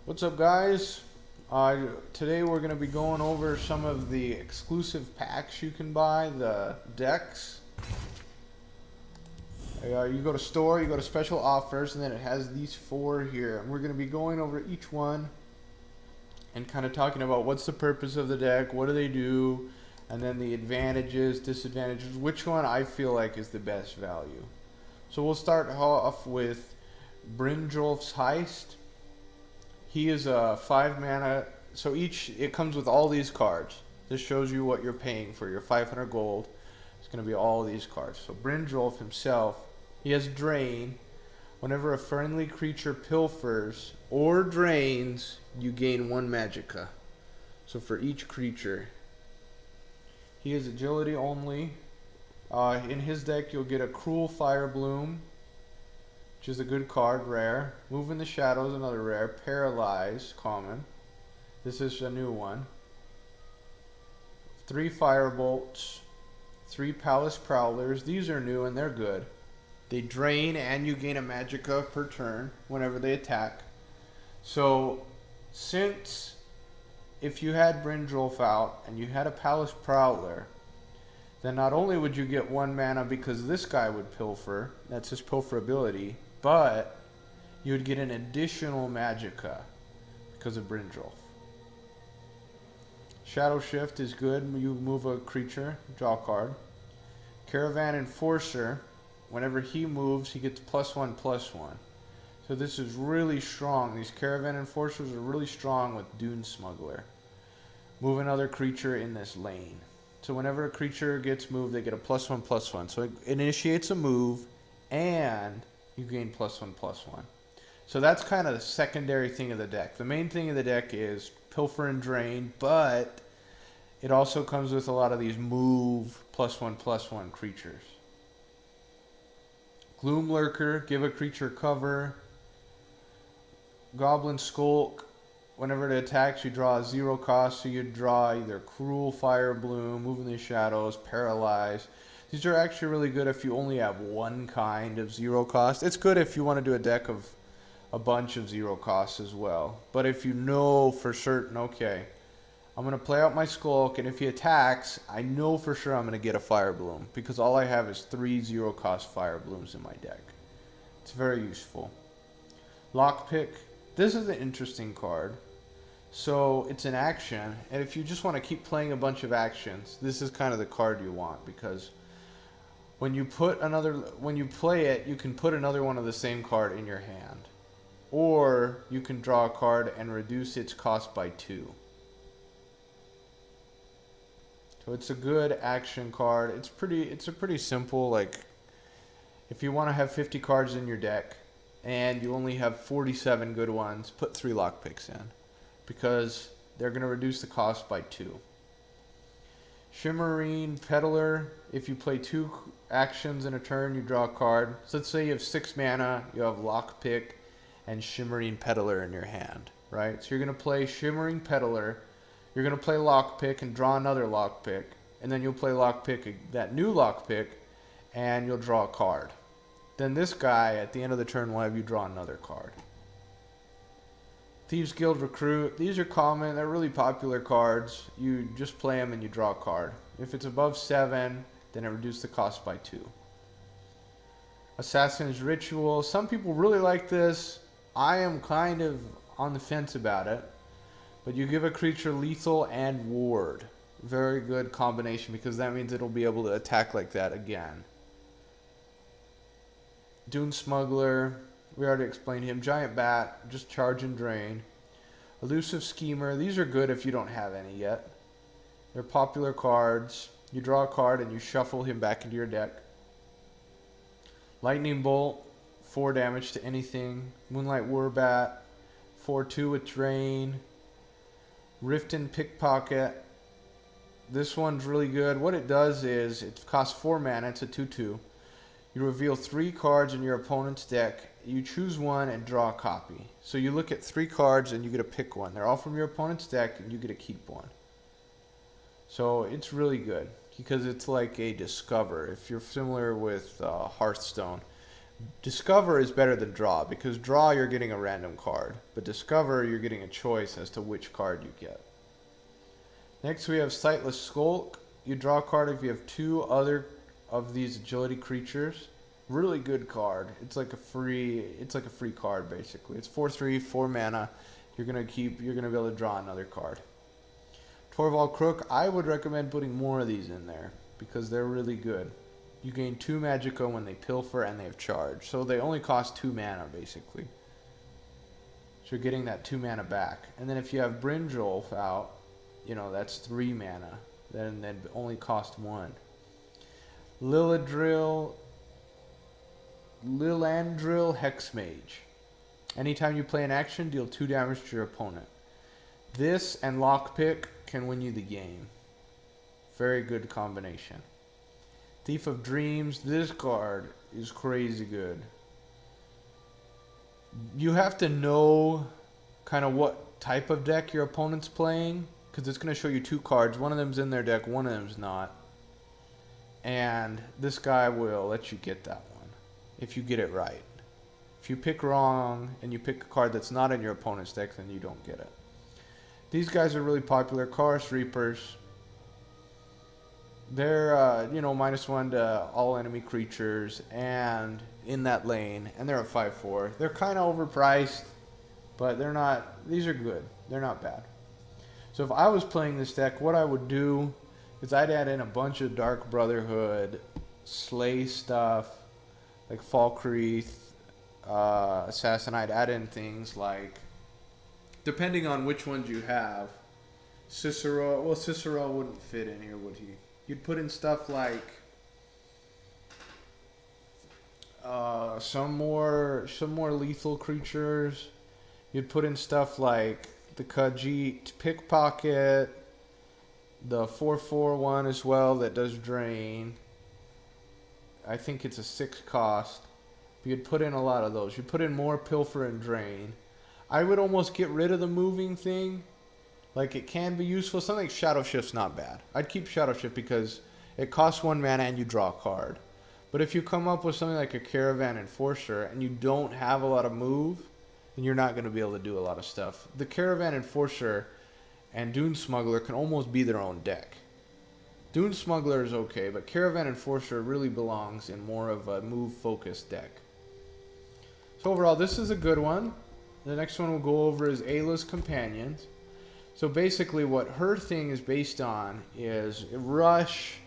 What's up, guys? Today we're going to be going over some of the exclusive packs you can buy, the decks. You go to store, you go to special offers, and then it has these four here. And we're going to be going over each one and kind of talking about what's the purpose of the deck, what do they do, and then the advantages, disadvantages, which one I feel like is the best value. So we'll start off with Brynjolf's Heist. He is a 5 mana, so it comes with all these cards. This shows you what you're paying for your 500 gold. It's going to be all these cards. So Brynjolf himself, he has Drain. Whenever a friendly creature pilfers or drains, you gain 1 magicka. So for each creature. He is agility only. In his deck you'll get a Cruel Fire Bloom, which is a good card, rare. Move in the Shadows, another rare. Paralyze, common. This is a new one. 3 Firebolts, 3 Palace Prowlers. These are new and they're good. They drain and you gain a magicka per turn whenever they attack. So, since if you had Brynjolf out and you had a Palace Prowler, then not only would you get 1 mana because this guy would pilfer, that's his pilfer ability, but you would get an additional magicka because of Brynjolf. Shadow Shift is good. You move a creature, draw a card. Caravan Enforcer, whenever he moves, he gets +1/+1. So this is really strong. These Caravan Enforcers are really strong with Dune Smuggler. Move another creature in this lane. So whenever a creature gets moved, they get a +1/+1. So it initiates a move and you gain +1/+1. So that's kind of the secondary thing of the deck. The main thing of the deck is Pilfer and Drain, but it also comes with a lot of these move +1/+1 creatures. Gloom Lurker, give a creature cover. Goblin Skulk, whenever it attacks, you draw a 0 cost, so you draw either Cruel Fire Bloom, Move in the Shadows, Paralyze. These are actually really good if you only have one kind of 0 cost. It's good if you want to do a deck of a bunch of 0 costs as well. But if you know for certain, okay, I'm going to play out my Skulk, and if he attacks, I know for sure I'm going to get a Fire Bloom, because all I have is 3 0 cost Fire Blooms in my deck. It's very useful. Lockpick. This is an interesting card. So it's an action, and if you just want to keep playing a bunch of actions, this is kind of the card you want, because when you play it, you can put another one of the same card in your hand, or you can draw a card and reduce its cost by 2. So it's a good action card. It's a pretty simple, like, if you want to have 50 cards in your deck and you only have 47 good ones, put 3 lockpicks in, because they're going to reduce the cost by 2. Shimmering Peddler, if you play 2 actions in a turn, you draw a card. So let's say you have 6 mana, you have Lockpick and Shimmering Peddler in your hand, right? So you're going to play Shimmering Peddler, you're going to play Lockpick and draw another Lockpick, and then you'll play Lockpick, that new Lockpick, and you'll draw a card. Then this guy, at the end of the turn, will have you draw another card. Thieves Guild Recruit. These are common. They're really popular cards. You just play them and you draw a card. If it's above 7, then it reduces the cost by 2. Assassin's Ritual. Some people really like this. I am kind of on the fence about it. But you give a creature lethal and ward. Very good combination, because that means it'll be able to attack like that again. Dune Smuggler. We already explained him. Giant Bat, just charge and drain. Elusive Schemer. These are good if you don't have any yet. They're popular cards. You draw a card and you shuffle him back into your deck. Lightning Bolt, 4 damage to anything. Moonlight Warbat, 4/2 with drain. Rift and Pickpocket. This one's really good. What it does is, it costs 4 mana. It's a 2/2. You reveal 3 cards in your opponent's deck. You choose one and draw a copy. So you look at 3 cards and you get to pick one. They're all from your opponent's deck and you get to keep one. So it's really good because it's like a discover. If you're familiar with Hearthstone, Discover is better than draw, because draw you're getting a random card, but discover you're getting a choice as to which card you get. Next we have Sightless Skulk. You draw a card if you have 2 other of these agility creatures. Really good card. It's like a free card basically. It's 4/3, 4 mana. You're gonna be able to draw another card. Torval Crook, I would recommend putting more of these in there because they're really good. You gain 2 Magicka when they pilfer and they have charge. So they only cost 2 mana basically. So you're getting that 2 mana back. And then if you have Brynjolf out, you know, that's 3 mana. Then they only cost 1. Lilandril Hexmage. Anytime you play an action, deal 2 damage to your opponent. This and Lockpick can win you the game. Very good combination. Thief of Dreams. This card is crazy good. You have to know kind of what type of deck your opponent's playing, because it's going to show you 2 cards. One of them's in their deck, one of them's not. And this guy will let you get that one if you get it right. If you pick wrong and you pick a card that's not in your opponent's deck, then you don't get it. These guys are really popular. Chorus Reapers. They're, -1 to all enemy creatures and in that lane. And they're a 5/4. They're kind of overpriced, but they're not, these are good. They're not bad. So if I was playing this deck, what I would do is I'd add in a bunch of Dark Brotherhood, Slay stuff, like Falkreath, Assassin. I'd add in things like, depending on which ones you have, Cicero. Well, Cicero wouldn't fit in here, would he? You'd put in stuff like some more lethal creatures. You'd put in stuff like the Khajiit Pickpocket, the 4/4 one as well that does drain. I think it's a 6 cost. But you'd put in a lot of those. You'd put in more Pilfer and Drain. I would almost get rid of the moving thing. Like, it can be useful. Something like Shadow Shift's not bad. I'd keep Shadow Shift because it costs 1 mana and you draw a card. But if you come up with something like a Caravan Enforcer and you don't have a lot of move, then you're not going to be able to do a lot of stuff. The Caravan Enforcer and Dune Smuggler can almost be their own deck. Dune Smuggler is okay, but Caravan Enforcer really belongs in more of a move-focused deck. So overall, this is a good one. The next one we'll go over is Ayla's Companions. So basically what her thing is based on is Rush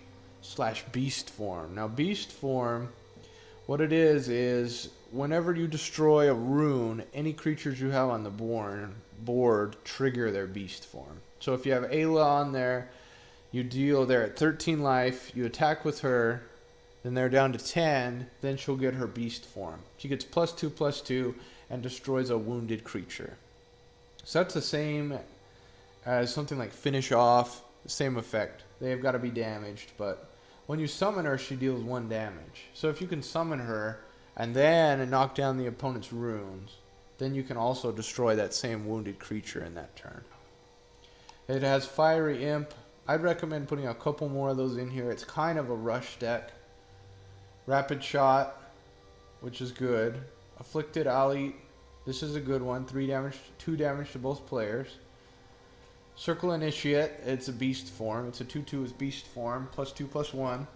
/ Beast Form. Now Beast Form, what it is whenever you destroy a rune, any creatures you have on the board trigger their Beast Form. So if you have Ayla on there, you deal, they're at 13 life, you attack with her, then they're down to 10, then she'll get her Beast Form. She gets +2/+2 and destroys a wounded creature. So that's the same as something like Finish Off, the same effect. They've got to be damaged, but when you summon her, she deals 1 damage. So if you can summon her and then knock down the opponent's runes, then you can also destroy that same wounded creature in that turn. It has Fiery Imp. I'd recommend putting a couple more of those in here. It's kind of a rush deck. Rapid Shot, which is good. Afflicted Alit. This is a good one. 3 damage, 2 damage to both players. Circle Initiate. It's a Beast Form. It's a 2/2 with Beast Form. +2/+1.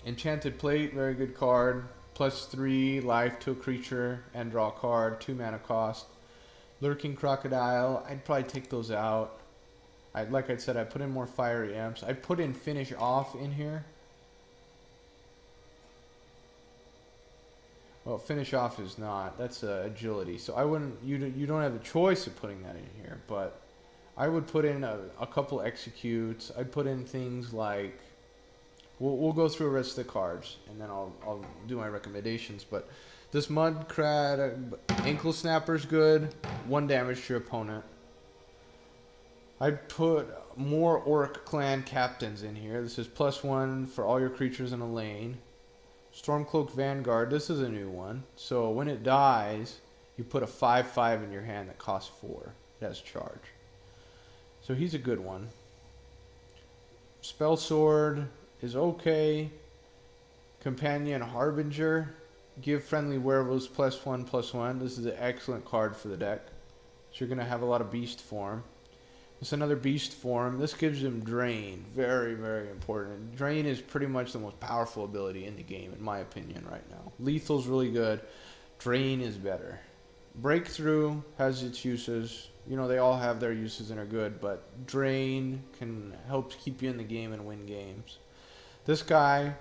Enchanted Plate. Very good card. +3 life to a creature and draw a card. 2 mana cost. Lurking Crocodile. I'd probably take those out. Like I said, I put in more Fiery Imps. I'd put in Finish Off in here. Well, Finish Off is not. That's agility. So I wouldn't. You don't have a choice of putting that in here. But I would put in a couple Executes. I'd put in things like. We'll go through the rest of the cards and then I'll do my recommendations. But this Mudcrad Ankle Snapper's good. 1 damage to your opponent. I'd put more Orc Clan Captains in here. This is +1 for all your creatures in a lane. Stormcloak Vanguard, this is a new one. So when it dies, you put a 5/5 in your hand that costs 4. It has charge. So he's a good one. Spell Sword is okay. Companion Harbinger. Give friendly werewolves +1/+1. This is an excellent card for the deck. So you're going to have a lot of beast form. It's another beast form. This gives them Drain. Very, very important. Drain is pretty much the most powerful ability in the game, in my opinion, right now. Lethal's really good. Drain is better. Breakthrough has its uses. You know, they all have their uses and are good, but Drain can help keep you in the game and win games. This guy,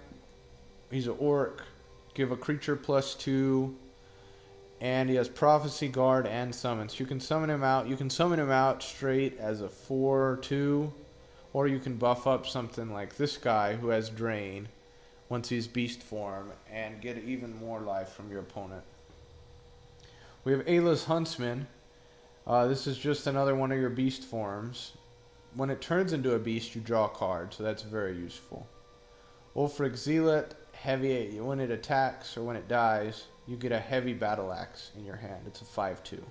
he's an orc. Give a creature +2. And he has Prophecy, Guard, and Summon. So you can summon him out. You can summon him out straight as a 4/2. Or you can buff up something like this guy who has Drain once he's beast form and get even more life from your opponent. We have Ayla's Huntsman. This is just another one of your beast forms. When it turns into a beast, you draw a card, so that's very useful. Ulfric Zealot, heavy. When it attacks or when it dies, you get a heavy battle axe in your hand. It's a 5/2.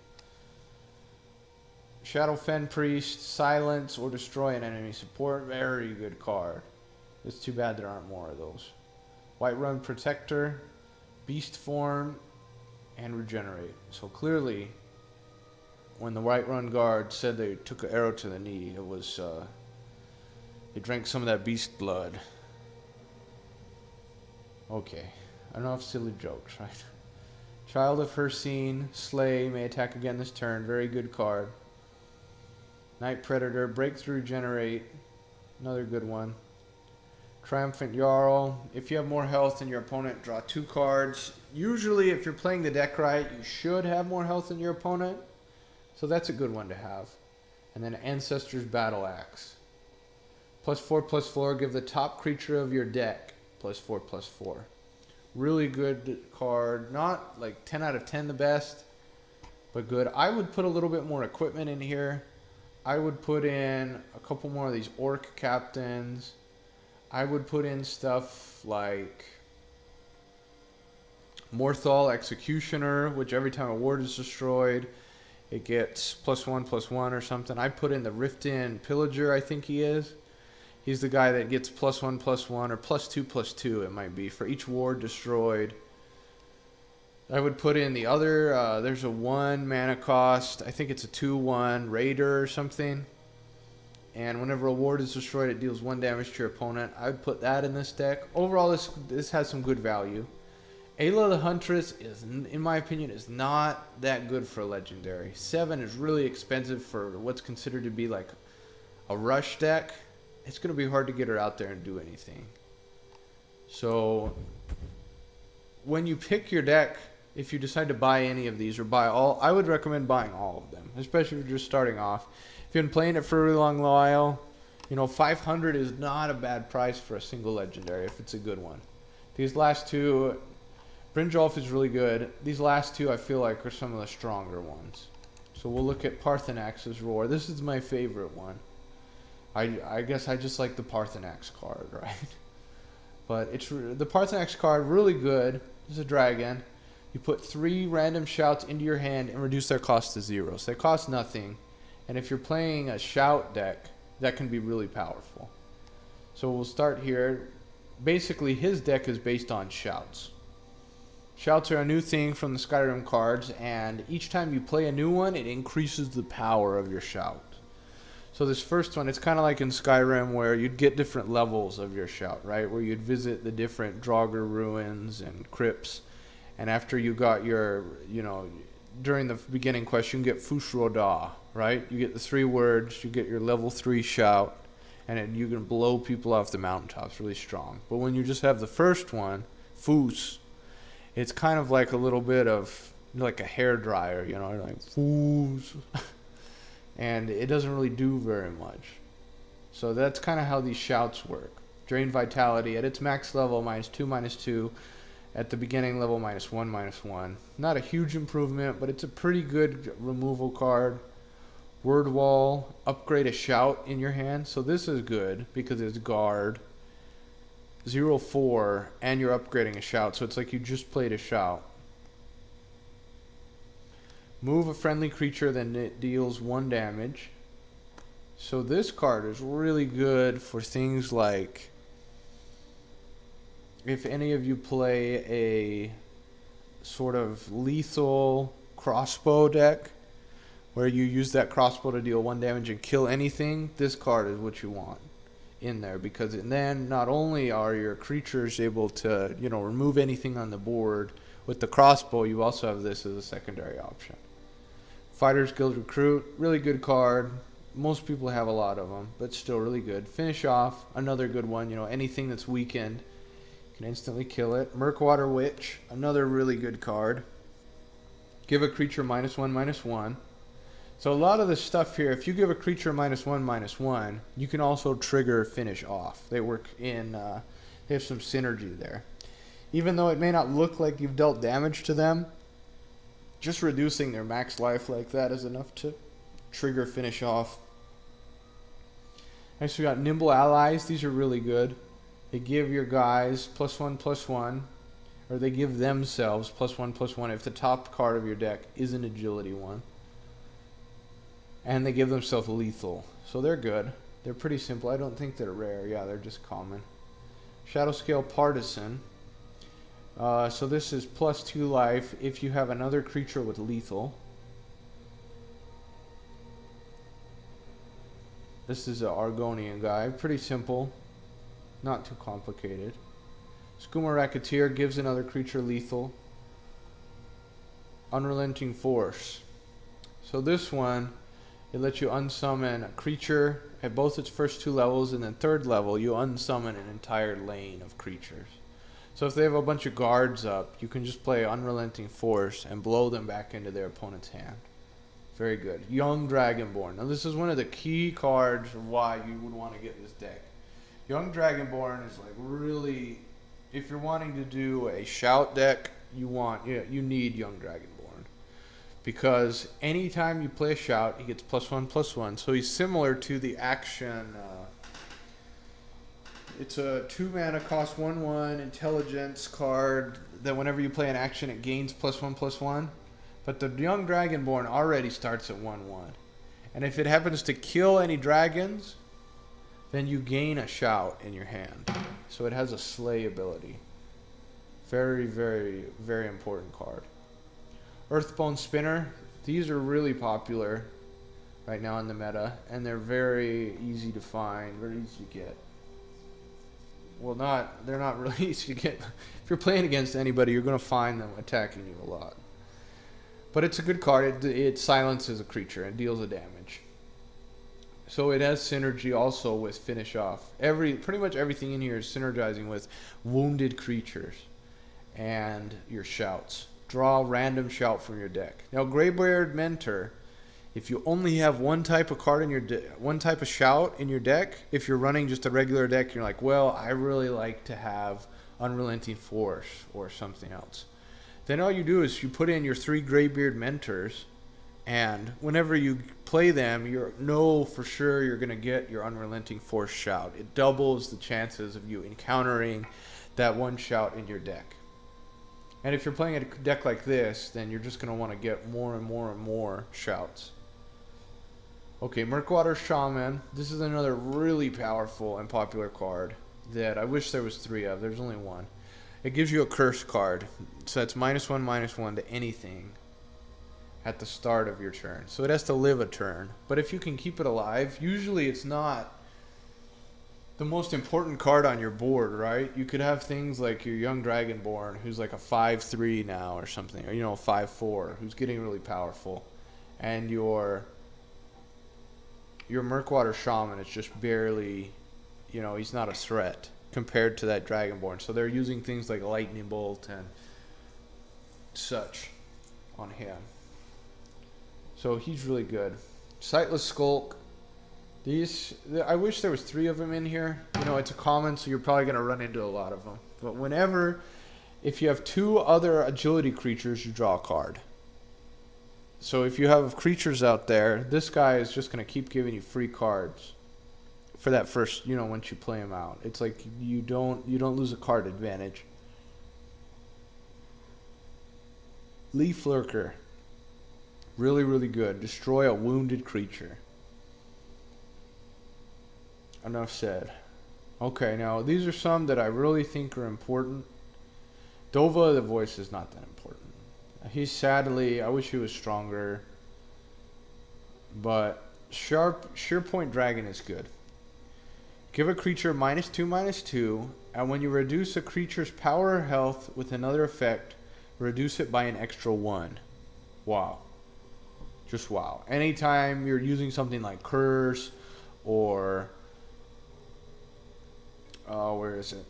Shadowfen Priest, silence or destroy an enemy support. Very good card. It's too bad there aren't more of those. Whiterun Protector, beast form, and regenerate. So clearly, when the Whiterun Guard said they took an arrow to the knee, it was they drank some of that beast blood. Okay, enough silly jokes, right? Child of Hircine, Slay, may attack again this turn. Very good card. Night Predator, Breakthrough, Generate, another good one. Triumphant Jarl, if you have more health than your opponent, draw 2 cards. Usually, if you're playing the deck right, you should have more health than your opponent. So that's a good one to have. And then Ancestor's Battle Axe. +4/+4, give the top creature of your deck +4/+4. Really good card. Not like 10 out of 10 the best, but good. I would put a little bit more equipment in here. I would put in a couple more of these orc captains. I would put in stuff like Morthal Executioner, which every time a ward is destroyed, it gets +1/+1 or something. I put in the Riften Pillager, I think he is. He's the guy that gets +1/+1 or +2/+2 it might be for each ward destroyed. I would put in the other, there's a 1 mana cost. I think it's a 2/1 Raider or something. And whenever a ward is destroyed, it deals 1 damage to your opponent. I would put that in this deck. Overall, this has some good value. Ayla the Huntress is, in my opinion, is not that good for a legendary. 7 is really expensive for what's considered to be like a rush deck. It's going to be hard to get her out there and do anything. So when you pick your deck, if you decide to buy any of these or buy all, I would recommend buying all of them, especially if you're just starting off. If you've been playing it for a really long while, you know, 500 is not a bad price for a single legendary if it's a good one. These last two, Brynjolf is really good. These last two I feel like are some of the stronger ones. So we'll look at Parthenax's Roar. This is my favorite one. I guess I just like the Parthenax card, right? But it's the Parthenax card, really good. This is a dragon. You put 3 random shouts into your hand and reduce their cost to 0. So they cost nothing. And if you're playing a shout deck, that can be really powerful. So we'll start here. Basically, his deck is based on shouts. Shouts are a new thing from the Skyrim cards, and each time you play a new one, it increases the power of your shout. So this first one, it's kind of like in Skyrim where you'd get different levels of your shout, right? Where you'd visit the different Draugr ruins and crypts. And after you got your, you know, during the beginning quest, you can get Fushroda, right? You get the 3 words, you get your level 3 shout, and you can blow people off the mountaintops really strong. But when you just have the first one, Fus, it's kind of like a little bit of, like a hair dryer, you know, like Fus. And it doesn't really do very much. So that's kind of how these shouts work. Drain Vitality at its max level, -2/-2. At the beginning level, -1/-1. Not a huge improvement, but it's a pretty good removal card. Word Wall, upgrade a shout in your hand. So this is good because it's guard. 0/4, and you're upgrading a shout. So it's like you just played a shout. Move a friendly creature, then it deals 1 damage. So this card is really good for things like if any of you play a sort of lethal crossbow deck where you use that crossbow to deal 1 damage and kill anything, this card is what you want in there, because then not only are your creatures able to, you know, remove anything on the board with the crossbow, you also have this as a secondary option. Fighters Guild Recruit, really good card. Most people have a lot of them, but still really good. Finish Off, another good one. You know, anything that's weakened, you can instantly kill it. Murkwater Witch, another really good card. Give a creature -1/-1. So a lot of the stuff here, if you give a creature -1/-1, you can also trigger Finish Off. They work in, they have some synergy there. Even though it may not look like you've dealt damage to them, just reducing their max life like that is enough to trigger Finish Off. Next we got Nimble Allies. These are really good. They give your guys +1/+1, or they give themselves +1/+1 if the top card of your deck is an agility one. And they give themselves lethal. So they're good. They're pretty simple. I don't think they're rare. Yeah, they're just common. Shadowscale Partisan. So this is +2 life if you have another creature with lethal. This is an Argonian guy. Pretty simple. Not too complicated. Skooma Racketeer gives another creature lethal. Unrelenting Force. So this one, it lets you unsummon a creature at both its first 2 levels, and then 3rd level you unsummon an entire lane of creatures. So if they have a bunch of guards up, you can just play Unrelenting Force and blow them back into their opponent's hand. Very good. Young Dragonborn. Now this is one of the key cards of why you would want to get this deck. Young Dragonborn is like really, if you're wanting to do a shout deck, you need Young Dragonborn. Because anytime you play a shout, he gets +1/+1. So he's similar to the action. It's a 2 mana, cost 1/1 intelligence card that whenever you play an action, it gains +1/+1. But the Young Dragonborn already starts at 1/1. And if it happens to kill any dragons, then you gain a shout in your hand. So it has a slay ability. Very, very, very important card. Earthbone Spinner. These are really popular right now in the meta, and they're very easy to find, very easy to get. Well, they're not really easy to get. If you're playing against anybody, you're going to find them attacking you a lot. But it's a good card. It silences a creature and deals a damage. So it has synergy also with Finish Off. Pretty much everything in here is synergizing with wounded creatures and your shouts. Draw a random shout from your deck. Now, Greybeard Mentor, if you only have one type of card in your one type of shout in your deck, if you're running just a regular deck, you're like, well, I really like to have Unrelenting Force or something else. Then all you do is you put in your 3 Greybeard Mentors, and whenever you play them, you know for sure you're going to get your Unrelenting Force shout. It doubles the chances of you encountering that one shout in your deck. And if you're playing a deck like this, then you're just going to want to get more and more and more shouts. Okay, Murkwater Shaman. This is another really powerful and popular card that I wish there was 3 of. There's only 1. It gives you a curse card. So that's -1/-1 to anything at the start of your turn. So it has to live a turn. But if you can keep it alive, usually it's not the most important card on your board, right? You could have things like your Young Dragonborn, who's like a 5/3 now or something, or, you know, 5/4, who's getting really powerful. And your Murkwater Shaman is just barely, you know, he's not a threat compared to that Dragonborn. So they're using things like Lightning Bolt and such on him. So he's really good. Sightless Skulk. I wish there was 3 of them in here. You know, it's a common, so you're probably going to run into a lot of them. But if you have 2 other agility creatures, you draw a card. So if you have creatures out there, this guy is just going to keep giving you free cards for that first, you know, once you play him out. It's like you don't lose a card advantage. Leaf Lurker. Really, really good. Destroy a wounded creature. Enough said. Okay, now these are some that I really think are important. Dova, the voice is not that important. He's sadly, I wish he was stronger. But Sure Point Dragon is good. Give a creature -2/-2, and when you reduce a creature's power or health with another effect, reduce it by an extra 1. Wow. Just wow. Anytime you're using something like Curse or where is it?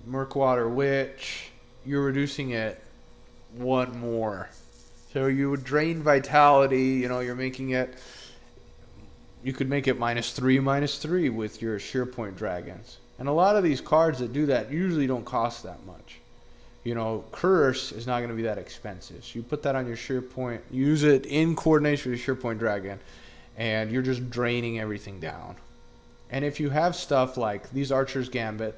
Murkwater Witch, you're reducing it 1 more. So you would drain vitality, you're making it, you could make it -3/-3 with your Sure Point Dragons. And a lot of these cards that do that usually don't cost that much. Curse is not going to be that expensive. So you put that on your Sure Point, use it in coordination with your Sure Point Dragon, and you're just draining everything down. And if you have stuff like these Archer's Gambit,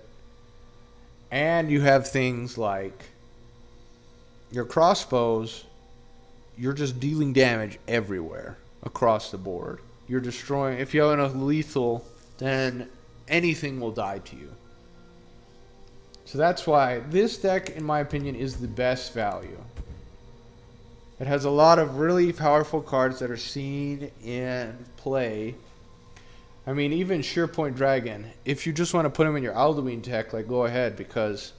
and you have things like your crossbows, you're just dealing damage everywhere across the board. You're destroying. If you have enough lethal, then anything will die to you. So that's why this deck, in my opinion, is the best value. It has a lot of really powerful cards that are seen in play. I mean, even Sure Point Dragon, if you just want to put him in your Alduin deck, go ahead, because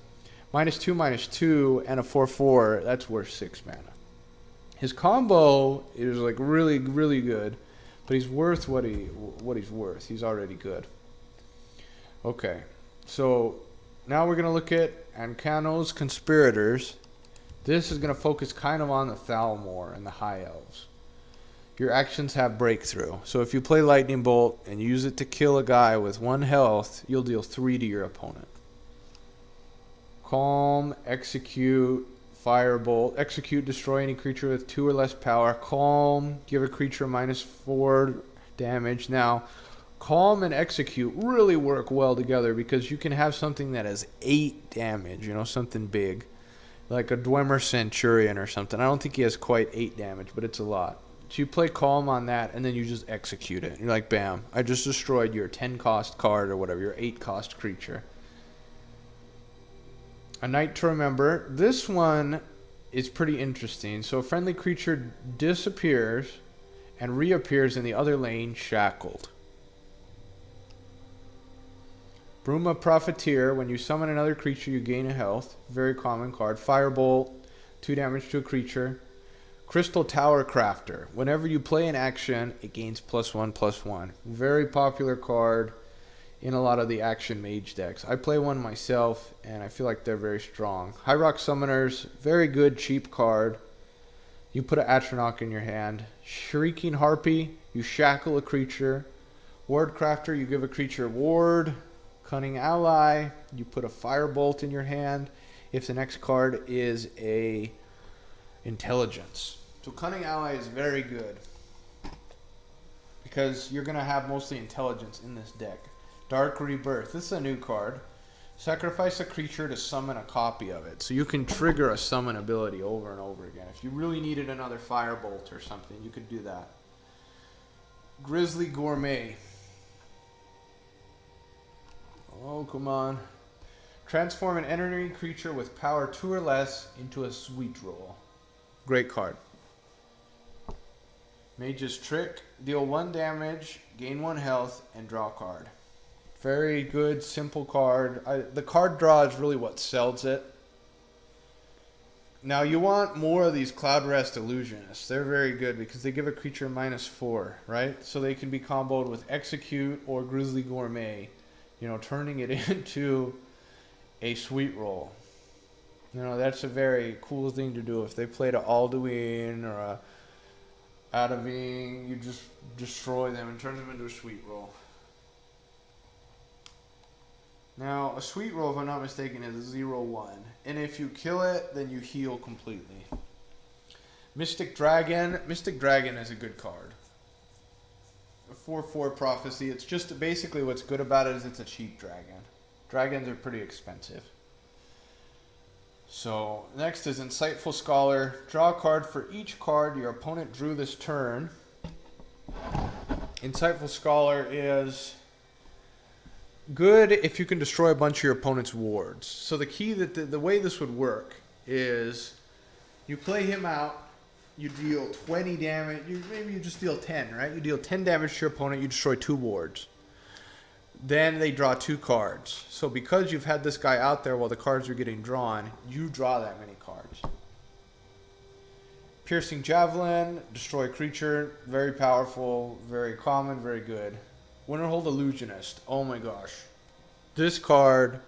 -2/-2 and a 4/4, that's worth 6 mana. His combo is really, really good, but he's worth what he's worth. He's already good. Okay, so now we're going to look at Ancano's Conspirators. This is going to focus kind of on the Thalmor and the High Elves. Your actions have Breakthrough. So if you play Lightning Bolt and use it to kill a guy with 1 health, you'll deal 3 to your opponent. Calm, Execute, Firebolt. Execute, destroy any creature with 2 or less power. Calm, give a creature -4 damage. Now, Calm and Execute really work well together because you can have something that has 8 damage, something big. Like a Dwemer Centurion or something. I don't think he has quite 8 damage, but it's a lot. So you play Calm on that, and then you just execute it. You're like, bam, I just destroyed your 10-cost card or whatever, your 8-cost creature. A Night to Remember. This one is pretty interesting. So a friendly creature disappears and reappears in the other lane shackled. Bruma Profiteer. When you summon another creature, you gain a health. Very common card. Firebolt. 2 damage to a creature. Crystal Tower Crafter. Whenever you play an action, it gains +1/+1. Very popular card in a lot of the action mage decks. I play one myself, and I feel like they're very strong. High Rock Summoners. Very good, cheap card. You put an Atronach in your hand. Shrieking Harpy. You shackle a creature. Ward Crafter. You give a creature ward. Cunning Ally. You put a Firebolt in your hand. If the next card is a Intelligence. So Cunning Ally is very good because you're going to have mostly Intelligence in this deck. Dark Rebirth. This is a new card. Sacrifice a creature to summon a copy of it. So you can trigger a summon ability over and over again. If you really needed another Firebolt or something, you could do that. Grizzly Gourmet. Oh, come on. Transform an enemy creature with power 2 or less into a sweet roll. Great card. Mage's Trick. Deal 1 damage, gain 1 health, and draw a card. Very good, simple card. The card draw is really what sells it. Now you want more of these Cloud Rest Illusionists. They're very good because they give a creature -4, right? So they can be comboed with Execute or Grizzly Gourmet, turning it into a sweet roll. That's a very cool thing to do. If they played an Alduin or a Adaving, you just destroy them and turn them into a sweet roll. Now, a sweet roll, if I'm not mistaken, is 0/1. And if you kill it, then you heal completely. Mystic Dragon. Mystic Dragon is a good card. A 4/4 Prophecy. It's just basically what's good about it is it's a cheap dragon. Dragons are pretty expensive. So, next is Insightful Scholar. Draw a card for each card your opponent drew this turn. Insightful Scholar is good if you can destroy a bunch of your opponent's wards. So the key that the way this would work is you play him out, you deal 20 damage, maybe you just deal 10, right? You deal 10 damage to your opponent, you destroy 2 wards. Then they draw 2 cards. So because you've had this guy out there while the cards are getting drawn, you draw that many cards. Piercing Javelin, destroy creature, very powerful, very common, very good. Winterhold Illusionist, oh my gosh. This card,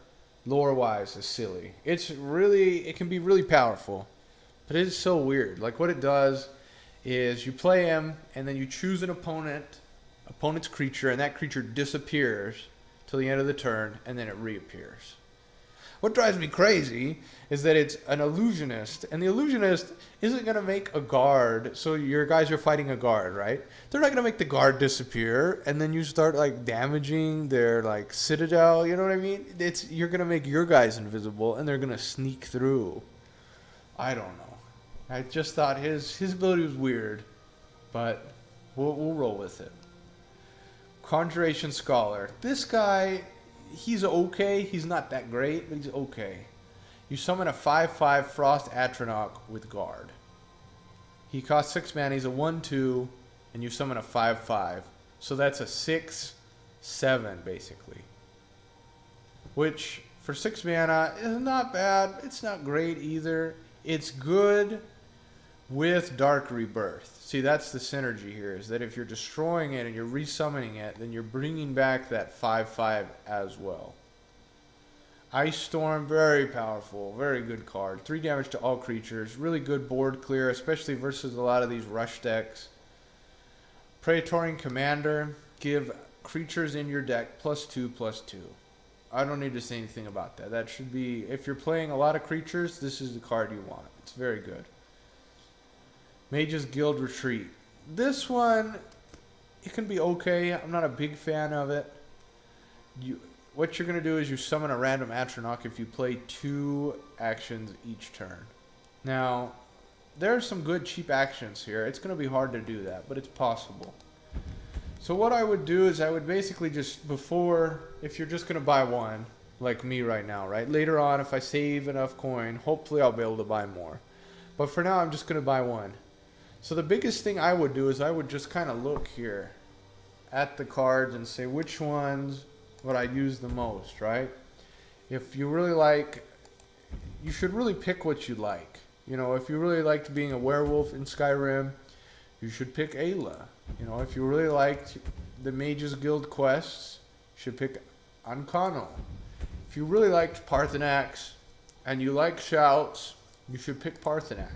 lore-wise, is silly. It can be really powerful, but it is so weird. Like what it does is you play him, and then you choose an opponent's creature, and that creature disappears till the end of the turn, and then it reappears. What drives me crazy is that it's an illusionist, and the illusionist isn't going to make a guard, so your guys are fighting a guard, right? They're not going to make the guard disappear, and then you start like damaging their like citadel, you know what I mean? You're going to make your guys invisible, and they're going to sneak through. I don't know. I just thought his ability was weird, but we'll roll with it. Conjuration Scholar. This guy, he's okay. He's not that great, but he's okay. You summon a 5/5 Frost Atronach with Guard. He costs 6 mana. He's a 1/2, and you summon a 5/5. So that's a 6/7 basically. Which for 6 mana is not bad. It's not great either. It's good with Dark Rebirth. See, that's the synergy here, is that if you're destroying it and you're resummoning it, then you're bringing back that 5/5 as well. Ice Storm, very powerful, very good card. 3 damage to all creatures, really good board clear, especially versus a lot of these rush decks. Praetorian Commander, give creatures in your deck +2/+2. I don't need to say anything about that. That should be, if you're playing a lot of creatures, this is the card you want. It's very good. Mage's Guild Retreat. This one, it can be okay. I'm not a big fan of it. What you're going to do is you summon a random Atronach if you play 2 actions each turn. Now, there are some good cheap actions here. It's going to be hard to do that, but it's possible. So what I would do is I would basically just, if you're just going to buy one, like me right now, right? Later on, if I save enough coin, hopefully I'll be able to buy more. But for now, I'm just going to buy one. So the biggest thing I would do is I would just kind of look here at the cards and say which ones would I use the most, right? If you really like, you should really pick what you like. You know, if you really liked being a werewolf in Skyrim, you should pick Ayla. You know, if you really liked the Mage's Guild quests, you should pick Ancano. If you really liked Parthenax and you like shouts, you should pick Parthenax.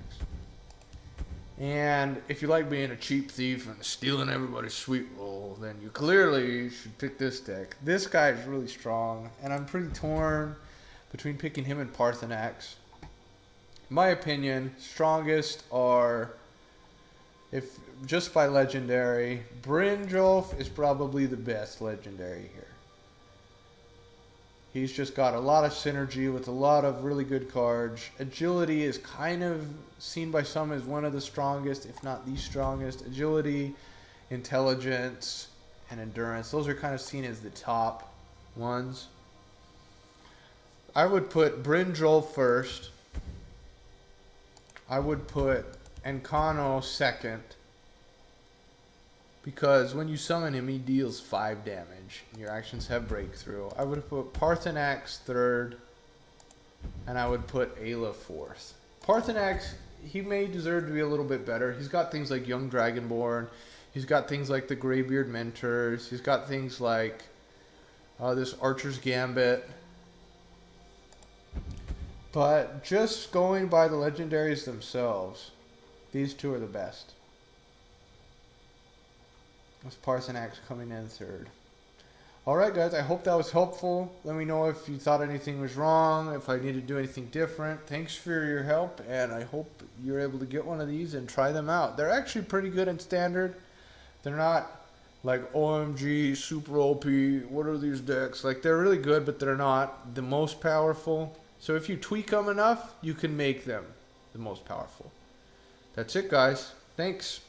And if you like being a cheap thief and stealing everybody's sweet roll, then you clearly should pick this deck. This guy is really strong, and I'm pretty torn between picking him and Parthenax. In my opinion, strongest are, if just by legendary, Brynjolf is probably the best legendary here. He's just got a lot of synergy with a lot of really good cards. Agility is kind of seen by some as one of the strongest, if not the strongest. Agility, intelligence, and endurance. Those are kind of seen as the top ones. I would put Brynjolf first. I would put Ancano second. Because when you summon him, he deals 5 damage. And your actions have breakthrough. I would put Parthenax third. And I would put Ayla fourth. Parthenax, he may deserve to be a little bit better. He's got things like Young Dragonborn. He's got things like the Greybeard Mentors. He's got things like this Archer's Gambit. But just going by the legendaries themselves, these two are the best. With Parthenax coming in third. Alright guys, I hope that was helpful. Let me know if you thought anything was wrong, if I need to do anything different. Thanks for your help, and I hope you're able to get one of these and try them out. They're actually pretty good in standard. They're not like OMG, super OP, what are these decks? Like, they're really good, but they're not the most powerful. So if you tweak them enough, you can make them the most powerful. That's it guys. Thanks.